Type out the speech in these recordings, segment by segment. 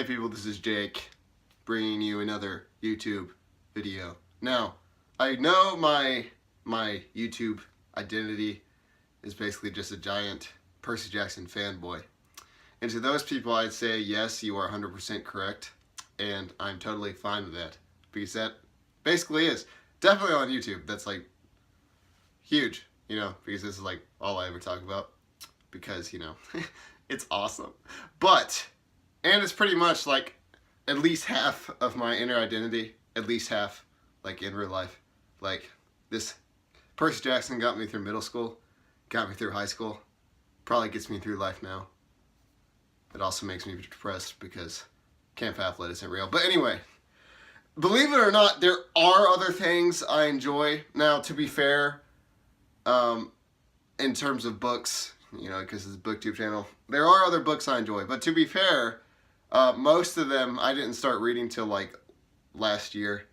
Hey people, this is Jake, bringing you another YouTube video. Now, I know my YouTube identity is basically just a giant Percy Jackson fanboy. And to those people, I'd say, yes, you are 100% correct, and I'm totally fine with that. Because that basically is definitely on YouTube. That's like huge, you know, because this is like all I ever talk about. Because, you know, it's awesome. And it's pretty much like at least half of my inner identity, at least half, like in real life. Like this, Percy Jackson got me through middle school, got me through high school, probably gets me through life now. It also makes me depressed because Camp Half-Blood isn't real. But anyway, believe it or not, there are other things I enjoy. Now, to be fair, in terms of books, you know, because it's a booktube channel, there are other books I enjoy. But to be fair, most of them I didn't start reading till like last year.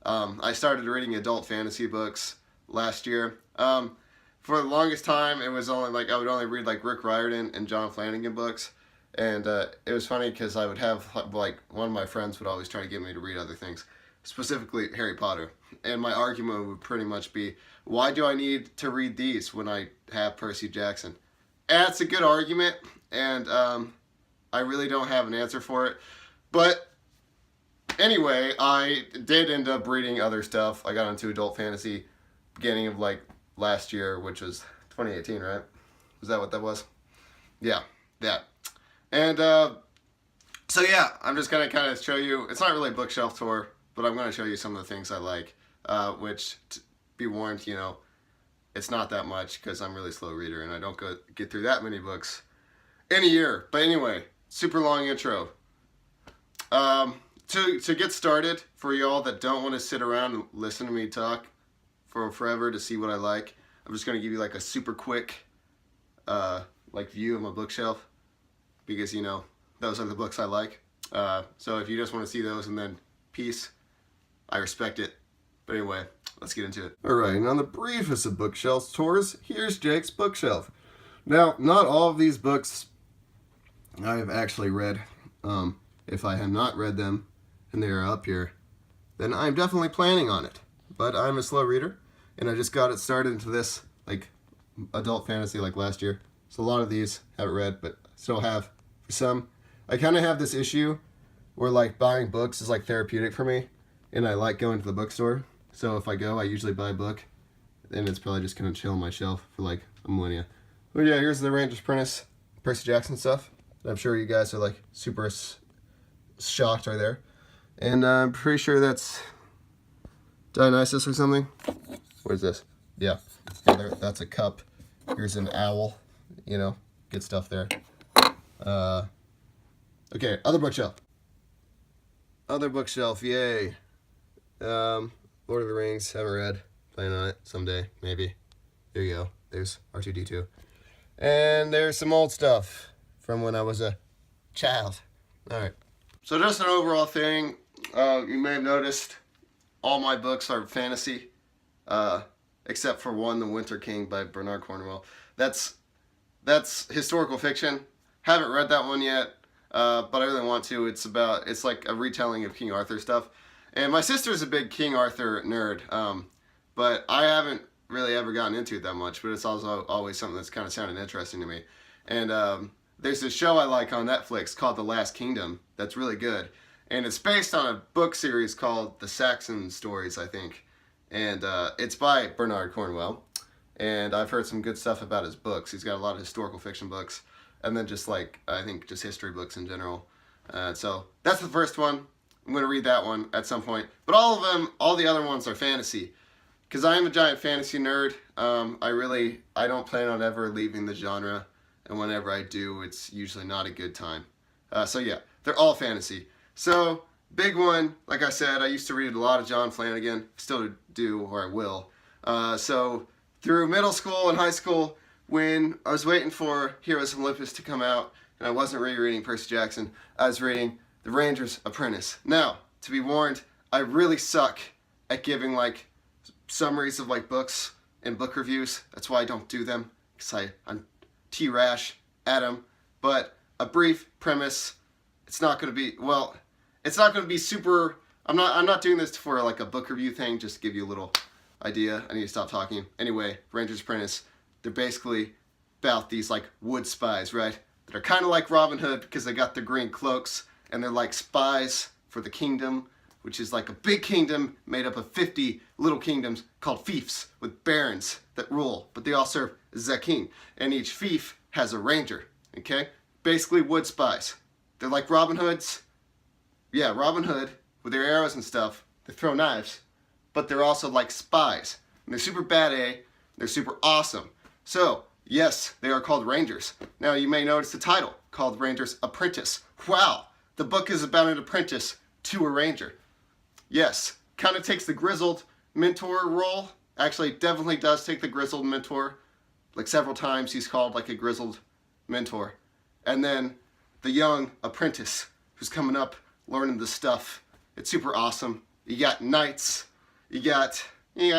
I started reading adult fantasy books last year. For the longest time, it was only like I would only read like Rick Riordan and John Flanagan books. And it was funny because I would have like one of my friends would always try to get me to read other things, specifically Harry Potter. And my argument would pretty much be, why do I need to read these when I have Percy Jackson? And it's a good argument, and I really don't have an answer for it. But anyway, I did end up reading other stuff. I got into adult fantasy beginning of like last year, which was 2018, right? Was that what that was? Yeah, that. And so yeah, I'm just going to kind of show you, it's not really a bookshelf tour, but I'm going to show you some of the things I like, which, be warned, you know, it's not that much because I'm a really slow reader and I don't get through that many books in a year. But anyway, super long intro. To get started, for y'all that don't want to sit around and listen to me talk for forever to see what I like, I'm just going to give you like a super quick like view of my bookshelf. Because, you know, those are the books I like. So if you just want to see those and then peace, I respect it. But anyway, let's get into it. Alright, and on the briefest of bookshelf tours, here's Jake's bookshelf. Now, not all of these books I have actually read. If I have not read them and they are up here, then I'm definitely planning on it. But I'm a slow reader, and I just got it started into this like adult fantasy like last year. So a lot of these I haven't read, but still have. For some, I kind of have this issue where like buying books is like therapeutic for me, and I like going to the bookstore. So if I go, I usually buy a book, and it's probably just gonna chill on my shelf for like a millennia. But yeah, here's the Ranger's Apprentice, Percy Jackson stuff. I'm sure you guys are like super shocked right there, and I'm pretty sure that's Dionysus or something. What is this? Yeah, that's a cup. Here's an owl. You know, good stuff there. Okay, other bookshelf. Other bookshelf, yay. Lord of the Rings, haven't read. Plan on it someday, maybe. There you go. There's R2-D2. And there's some old stuff from when I was a child. Alright. So just an overall thing, you may have noticed all my books are fantasy, except for one, The Winter King by Bernard Cornwell. That's historical fiction. Haven't read that one yet, but I really want to. It's like a retelling of King Arthur stuff. And my sister's a big King Arthur nerd, but I haven't really ever gotten into it that much, but it's also always something that's kind of sounded interesting to me. And there's this show I like on Netflix called The Last Kingdom that's really good. And it's based on a book series called The Saxon Stories, I think. And it's by Bernard Cornwell. And I've heard some good stuff about his books. He's got a lot of historical fiction books. And then just like, I think just history books in general. So that's the first one. I'm going to read that one at some point. But all of them, all the other ones are fantasy. Because I am a giant fantasy nerd. I don't plan on ever leaving the genre. And whenever I do, it's usually not a good time. So yeah, they're all fantasy. So, big one, like I said, I used to read a lot of John Flanagan. Still do, or I will. So, through middle school and high school, when I was waiting for Heroes of Olympus to come out, and I wasn't rereading Percy Jackson, I was reading The Ranger's Apprentice. Now, to be warned, I really suck at giving like summaries of like books and book reviews. That's why I don't do them, because I'm T-Rash, Adam. But a brief premise, it's not going to be, well, it's not going to be super, I'm not doing this for like a book review thing, just to give you a little idea. I need to stop talking. Anyway, Ranger's Apprentice, they're basically about these like wood spies, right? That are kind of like Robin Hood because they got their green cloaks and they're like spies for the kingdom, which is like a big kingdom made up of 50 little kingdoms called fiefs with barons that rule, but they all serve the king. And each fief has a ranger, okay? Basically wood spies. They're like Robin Hoods. Yeah, Robin Hood with their arrows and stuff. They throw knives, but they're also like spies. And they're super bad, eh? They're super awesome. So, yes, they are called Rangers. Now, you may notice the title, called Ranger's Apprentice. Wow, the book is about an apprentice to a ranger. Yes, kind of takes the grizzled mentor role. Actually, definitely does take the grizzled mentor. Like several times he's called like a grizzled mentor. And then the young apprentice who's coming up learning the stuff. It's super awesome. You got knights. You got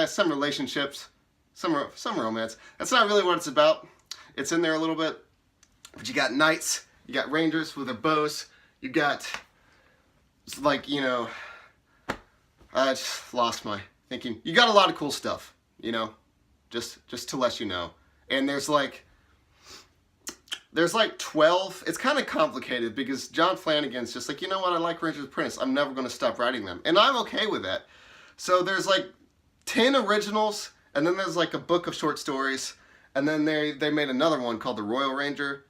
some relationships. Some romance. That's not really what it's about. It's in there a little bit. But you got knights. You got rangers with their bows. You got, like, you know, I just lost my thinking. You got a lot of cool stuff, you know, just to let you know. And there's like 12. It's kind of complicated because John Flanagan's just like, you know what, I like Ranger's Apprentice. I'm never going to stop writing them. And I'm okay with that. So there's like 10 originals, and then there's like a book of short stories, and then they made another one called The Royal Ranger,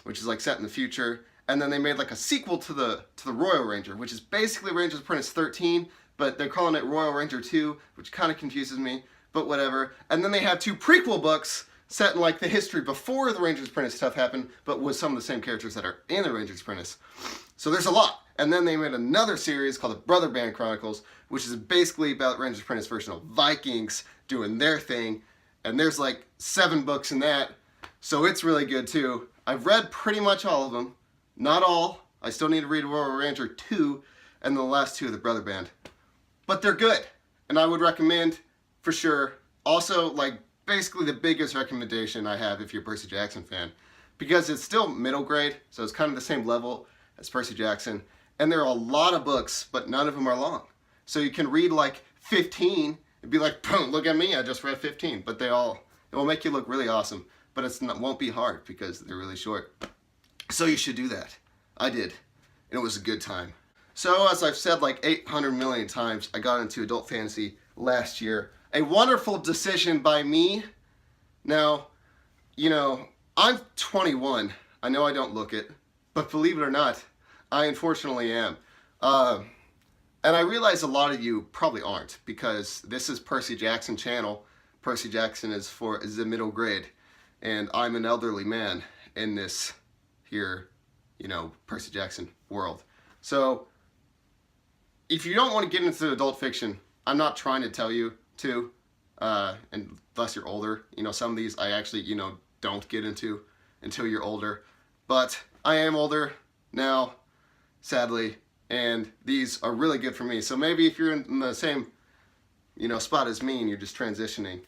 which is like set in the future, and then they made like a sequel to the Royal Ranger, which is basically Ranger's Apprentice 13, but they're calling it Royal Ranger 2, which kind of confuses me, but whatever. And then they have 2 prequel books set in like the history before the Ranger's Apprentice stuff happened, but with some of the same characters that are in the Ranger's Apprentice. So there's a lot. And then they made another series called the Brother Band Chronicles, which is basically about Ranger's Apprentice version of Vikings doing their thing. And there's like 7 books in that, so it's really good too. I've read pretty much all of them. Not all. I still need to read Royal Ranger 2 and the last 2 of the Brother Band. But they're good, and I would recommend for sure. Also, like, basically the biggest recommendation I have if you're a Percy Jackson fan, because it's still middle grade, so it's kind of the same level as Percy Jackson, and there are a lot of books, but none of them are long. So you can read like 15 and be like, boom, look at me, I just read 15, but it will make you look really awesome, but it won't be hard because they're really short. So you should do that. I did, and it was a good time. So as I've said like 800 million times, I got into adult fantasy last year. A wonderful decision by me. Now, you know, I'm 21. I know I don't look it, but believe it or not, I unfortunately am. And I realize a lot of you probably aren't, because this is Percy Jackson channel. Percy Jackson is the middle grade, and I'm an elderly man in this here, you know, Percy Jackson world. So if you don't want to get into adult fiction, I'm not trying to tell you to, unless you're older. You know, some of these I actually, you know, don't get into until you're older. But I am older now, sadly, and these are really good for me. So maybe if you're in the same, you know, spot as me and you're just transitioning.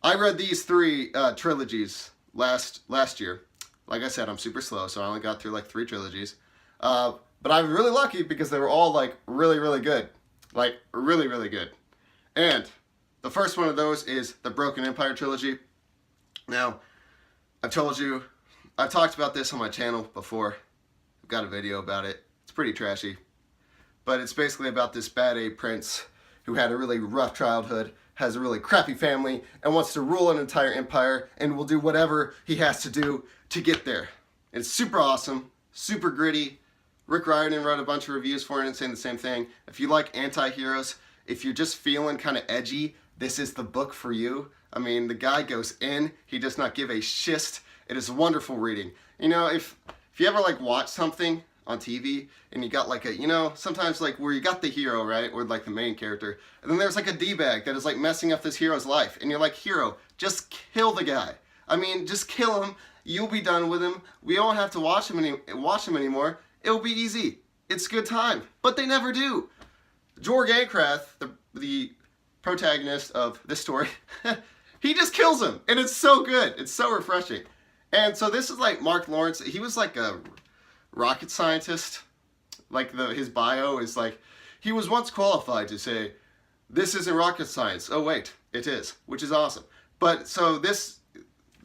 I read these 3 trilogies last year. Like I said, I'm super slow, so I only got through like 3 trilogies. But I'm really lucky because they were all like really, really good. Like really, really good. And the first one of those is the Broken Empire trilogy. Now, I've talked about this on my channel before. I've got a video about it. It's pretty trashy. But it's basically about this bad A prince who had a really rough childhood, has a really crappy family, and wants to rule an entire empire, and will do whatever he has to do to get there. It's super awesome, super gritty. Rick Riordan wrote a bunch of reviews for it and saying the same thing. If you like anti-heroes, if you're just feeling kind of edgy, this is the book for you. I mean, the guy goes in, he does not give a shit. It is wonderful reading. You know, if you ever like watch something on TV and you got like a, you know, sometimes like where you got the hero, right, or like the main character, and then there's like a D-bag that is like messing up this hero's life, and you're like, hero, just kill the guy. I mean, just kill him. You'll be done with him. We don't have to watch him anymore. It'll be easy. It's a good time. But they never do. Jorg Ankrath, the protagonist of this story, he just kills him. And it's so good. It's so refreshing. And so this is like Mark Lawrence. He was like a rocket scientist. Like his bio is like, he was once qualified to say, this isn't rocket science. Oh wait, it is, which is awesome. But so this,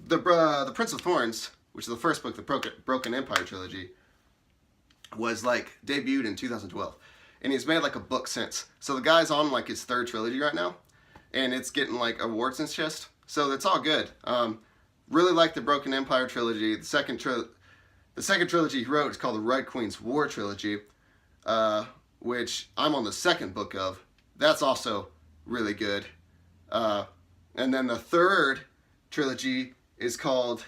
the Prince of Thorns, which is the first book, the Broken Empire trilogy, was like debuted in 2012, and he's made like a book since. So the guy's on like his third trilogy right now, and it's getting like awards and shit. So it's all good. Really like the Broken Empire trilogy. The second trilogy he wrote is called the Red Queen's War trilogy, which I'm on the second book of. That's also really good. And then the third trilogy is called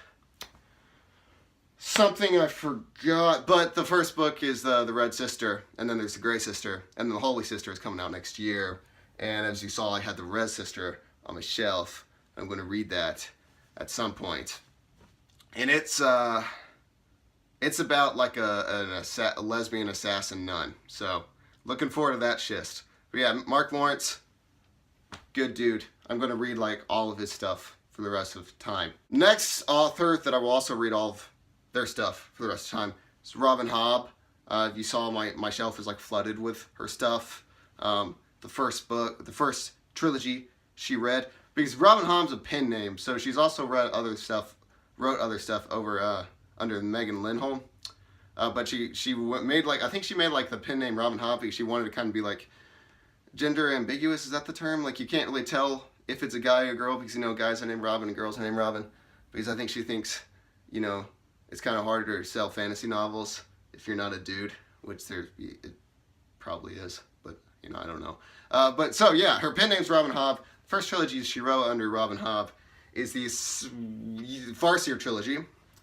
something I forgot, but the first book is the Red Sister, and then there's the Gray Sister, and then the Holy Sister is coming out next year. And as you saw, I had the Red Sister on my shelf. I'm going to read that at some point. And it's about like a lesbian assassin nun. So looking forward to that shit. But yeah, Mark Lawrence, good dude. I'm going to read like all of his stuff for the rest of time. Next author that I will also read all of their stuff for the rest of the time is Robin Hobb. If you saw, my shelf is like flooded with her stuff. The first trilogy she read, because Robin Hobb's a pen name, so she's also wrote other stuff over under Megan Lindholm. But she made like, I think she made like the pen name Robin Hobb because she wanted to kind of be like gender ambiguous. Is that the term? Like you can't really tell if it's a guy or a girl because, you know, guys are named Robin and girls are named Robin. Because I think she thinks, you know, it's kind of harder to sell fantasy novels if you're not a dude, which it probably is, but, you know, I don't know. But so, yeah, her pen name's Robin Hobb. First trilogy she wrote under Robin Hobb is the Farseer trilogy.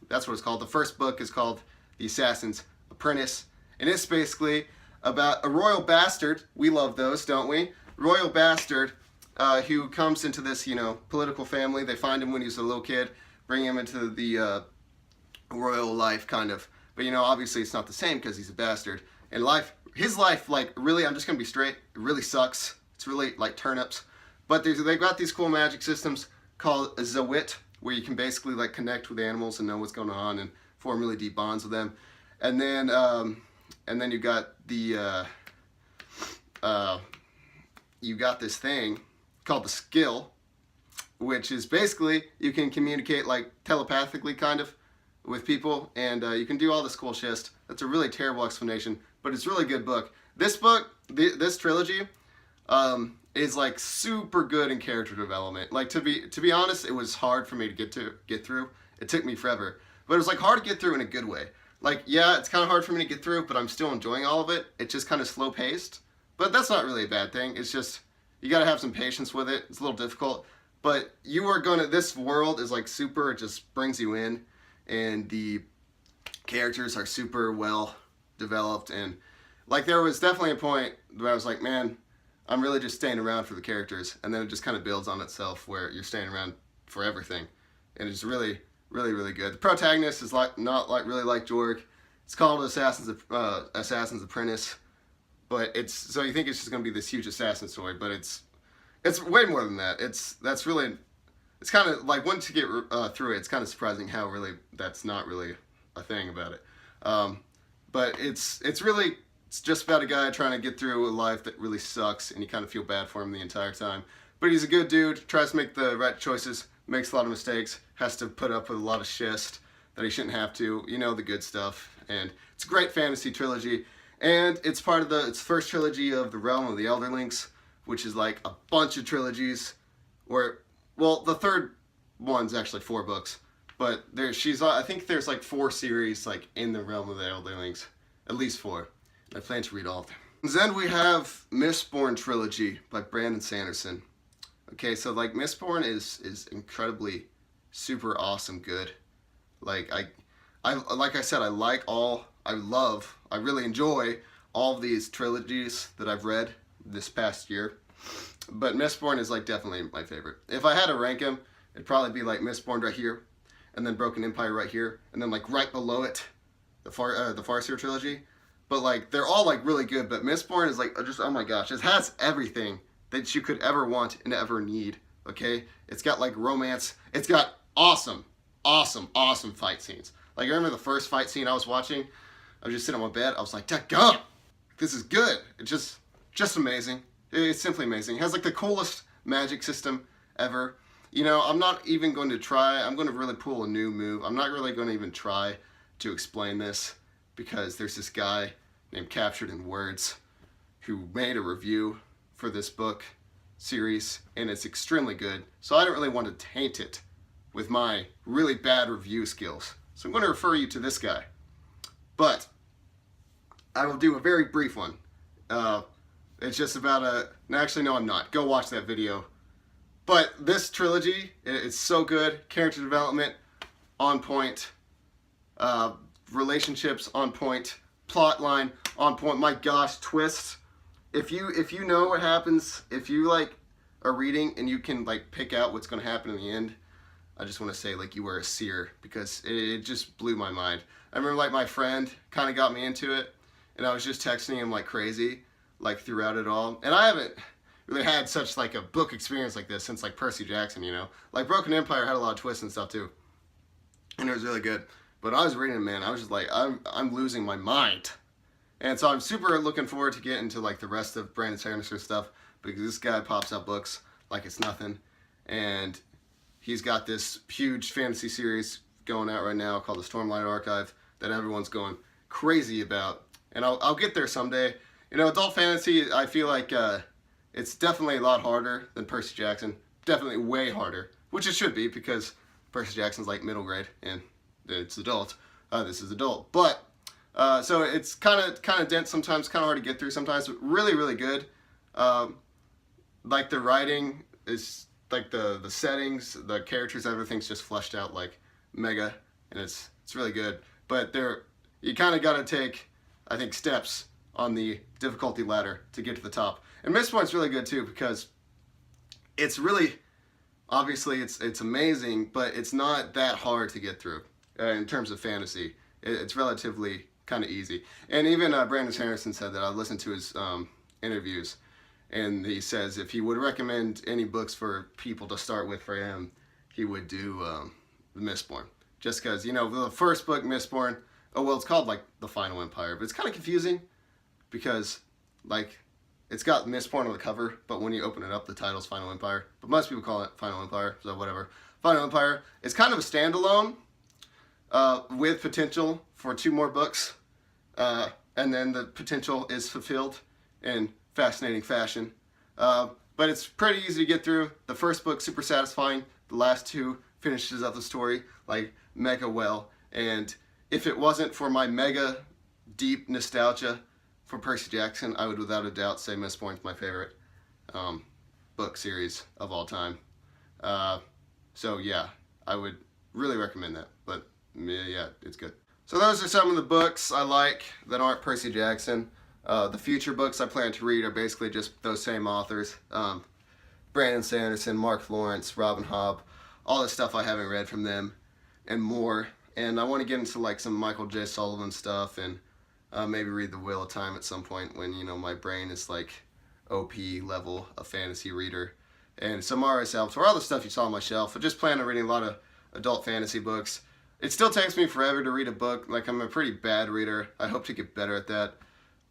That's what it's called. The first book is called The Assassin's Apprentice, and it's basically about a royal bastard. We love those, don't we? Royal bastard who comes into this, you know, political family. They find him when he's a little kid, bring him into the royal life, kind of. But, you know, obviously it's not the same because he's a bastard. And his life, like, really, I'm just going to be straight, it really sucks. It's really, like, turnips. But they've got these cool magic systems called Zawit, where you can basically, like, connect with animals and know what's going on and form really deep bonds with them. And then you got you got this thing called the skill, which is basically you can communicate like telepathically kind of with people, and you can do all this cool shit. That's a really terrible explanation, but it's a really good book. This book, this trilogy, is like super good in character development. Like to be honest, it was hard for me to get through. It took me forever, but it was like hard to get through in a good way. Like, yeah, it's kind of hard for me to get through, but I'm still enjoying all of it. It's just kind of slow paced, but that's not really a bad thing. It's just you got to have some patience with it. It's a little difficult, but this world is like super. It just brings you in, and the characters are super well developed, and like there was definitely a point where I was like, man, I'm really just staying around for the characters, and then it just kind of builds on itself where you're staying around for everything, and it's really, really, really good. The protagonist is not really like Jorg. It's called Assassin's Apprentice, but so you think it's just gonna be this huge assassin story, but it's way more than that. It's kind of like once you get through it, it's kind of surprising how really that's not really a thing about it. But it's just about a guy trying to get through a life that really sucks, and you kind of feel bad for him the entire time. But he's a good dude, tries to make the right choices, makes a lot of mistakes, has to put up with a lot of shit that he shouldn't have to, you know, the good stuff. And it's a great fantasy trilogy, and it's part of it's first trilogy of the Realm of the Elderlings, which is like a bunch of trilogies well, the third one's actually 4 books, but I think there's like 4 series like in the Realm of the Elderlings, at least 4. I plan to read all of them. Then we have Mistborn trilogy by Brandon Sanderson. Okay, so like Mistborn is incredibly super awesome good. Like I said, I really enjoy all of these trilogies that I've read this past year. But Mistborn is like definitely my favorite. If I had to rank them, it'd probably be like Mistborn right here, and then Broken Empire right here, and then like right below it, the Farseer trilogy. But like they're all like really good, but Mistborn is like just, oh my gosh, it has everything that you could ever want and ever need. Okay, it's got like romance. It's got awesome fight scenes. Like I remember the first fight scene I was watching I was just sitting on my bed. I was like, "Dadgum, this is good." It's just amazing. It's simply amazing. It has like the coolest magic system ever. You know, I'm not even going to try. I'm going to really pull a new move. I'm not really going to even try to explain this because there's this guy named Captured in Words who made a review for this book series, and it's extremely good. So I don't really want to taint it with my really bad review skills. So I'm going to refer you to this guy. But I will do a very brief one. It's just about actually, no, I'm not. Go watch that video. But this trilogy, it's so good. Character development on point. Relationships on point. Plot line on point. My gosh, twists. If you know what happens, if you like are reading and you can like pick out what's going to happen in the end, I just want to say like you were a seer, because it just blew my mind. I remember like my friend kind of got me into it, and I was just texting him like crazy, like throughout it all. And I haven't really had such like a book experience like this since like Percy Jackson, you know. Like Broken Empire had a lot of twists and stuff too, and it was really good. But I was reading it, man, I was just like, I'm losing my mind. And so I'm super looking forward to getting to like the rest of Brandon Sanderson's stuff, because this guy pops out books like it's nothing. And he's got this huge fantasy series going out right now called the Stormlight Archive that everyone's going crazy about. And I'll get there someday. You know, adult fantasy, I feel like it's definitely a lot harder than Percy Jackson. Definitely way harder, which it should be, because Percy Jackson's like middle grade and it's adult. This is adult. But so it's kind of dense sometimes, kind of hard to get through sometimes, but really, really good. Like the writing is like the settings, the characters, everything's just fleshed out like mega, and it's really good. But you kind of got to take, I think, steps on the difficulty ladder to get to the top. And Mistborn's really good too, because it's really, obviously it's amazing, but it's not that hard to get through in terms of fantasy. It's relatively kind of easy. And even Brandon Sanderson said that. I listened to his interviews, and he says if he would recommend any books for people to start with for him, he would do the Mistborn. Just because, you know, the first book, Mistborn, oh well, it's called like The Final Empire, but it's kind of confusing because like it's got Mistborn on the cover, but when you open it up, the title's Final Empire. But most people call it Final Empire, so whatever. Final Empire. It's kind of a standalone with potential for 2 more books. And then the potential is fulfilled in fascinating fashion. But it's pretty easy to get through. The first book, super satisfying. The last 2 finishes up the story like mega well. And if it wasn't for my mega deep nostalgia for Percy Jackson, I would without a doubt say Mistborn's my favorite book series of all time. So yeah, I would really recommend that. But yeah, it's good. So those are some of the books I like that aren't Percy Jackson. The future books I plan to read are basically just those same authors. Brandon Sanderson, Mark Lawrence, Robin Hobb, all the stuff I haven't read from them and more. And I want to get into like some Michael J. Sullivan stuff, and maybe read The Wheel of Time at some point when, you know, my brain is like OP level of fantasy reader. And some R.S. Salvatore, all the stuff you saw on my shelf. I just plan on reading a lot of adult fantasy books. It still takes me forever to read a book. Like, I'm a pretty bad reader. I hope to get better at that.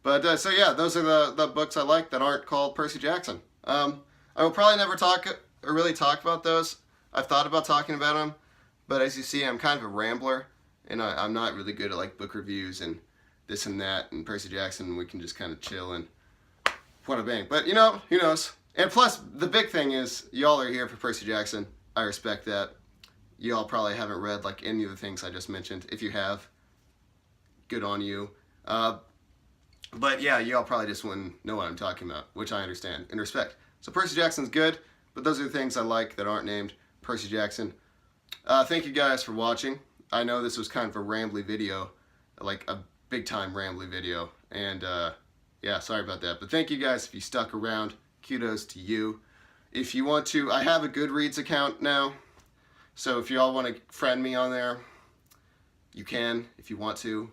But, so yeah, those are the books I like that aren't called Percy Jackson. I will probably never really talk about those. I've thought about talking about them. But as you see, I'm kind of a rambler. And I'm not really good at, like, book reviews and this and that. And Percy Jackson, we can just kind of chill and point a bang. But, you know, who knows? And plus, the big thing is, y'all are here for Percy Jackson. I respect that. Y'all probably haven't read like any of the things I just mentioned. If you have, good on you. But yeah, y'all probably just wouldn't know what I'm talking about, which I understand and respect. So Percy Jackson's good, but those are the things I like that aren't named Percy Jackson. Thank you guys for watching. I know this was kind of a rambly video, like a big time rambly video. And yeah, sorry about that. But thank you guys if you stuck around. Kudos to you. If you want to, I have a Goodreads account now. So if you all want to friend me on there, you can if you want to.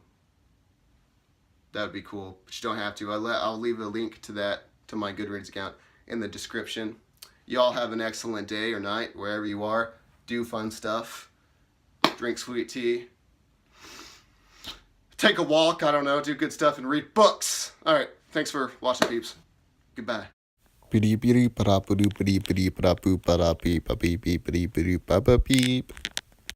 That would be cool, but you don't have to. I'll leave a link to that, to my Goodreads account, in the description. Y'all have an excellent day or night, wherever you are. Do fun stuff. Drink sweet tea. take a walk, I don't know, do good stuff, and read books. All right, thanks for watching, peeps. Goodbye. Beep.